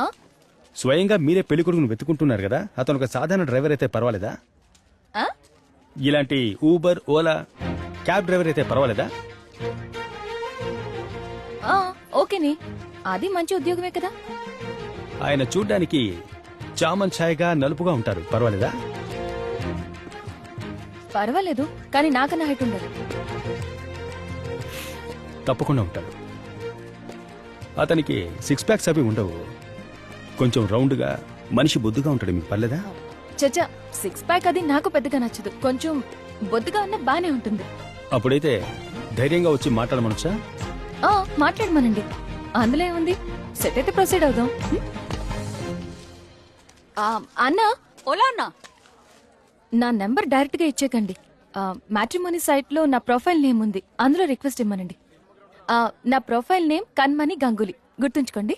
ఆ? స్వయంగా మీరే పెళ్లి కొడుకును వెతుకుంటున్నారు కదా, అతను ఒక సాధారణ డ్రైవర్ అయితే పర్వాలేదా? ఆ? ఇలాంటి ఊబర్, ఓలా, క్యాబ్ డ్రైవర్ అయితే పర్వాలేదా? ఆ, ఓకేనే, అది మంచి ఉద్యోగమే కదా. ఆయన చూడ్డానికి చామన్ ఛాయగా నలుపుగా ఉంటారు, పర్వాలేదా? పర్వాలేదు, కానీ నాకన్నా హైట్ ఉండదు. తప్పకుండా ఉంటాడు. అతనికి సిక్స్ ప్యాక్స్ అవి ఉండవు, కొంచెం రౌండ్గా మనిషి బొద్దుగా ఉంటాడు. మీకు పర్లేదా? చచ్చా, 6 ప్యాక్ అది నాకు పెద్దగా నచ్చదు. కొంచెం బొద్దుగా ఉన్న బానే ఉంటుంది. అప్పుడైతే ధైర్యంగా వచ్చి మాట్లాడమనొచ్చా? ఆ, మాట్లాడమనండి, అందులో ఏముంది. సెట్ అయితే ప్రొసీడ్ అవుదాం. అన్నా, ఓలా అన్నా, నా నెంబర్ డైరెక్ట్ గా ఇచ్చేకండి. మ్యాట్రిమోనీ సైట్ లో నా ప్రొఫైల్ నేమ్ ఉంది, అందులో రిక్వెస్ట్ ఇమ్మనండి. నా ప్రొఫైల్ నేమ్ కన్మణి గంగూలీ, గుర్తుంచుకోండి.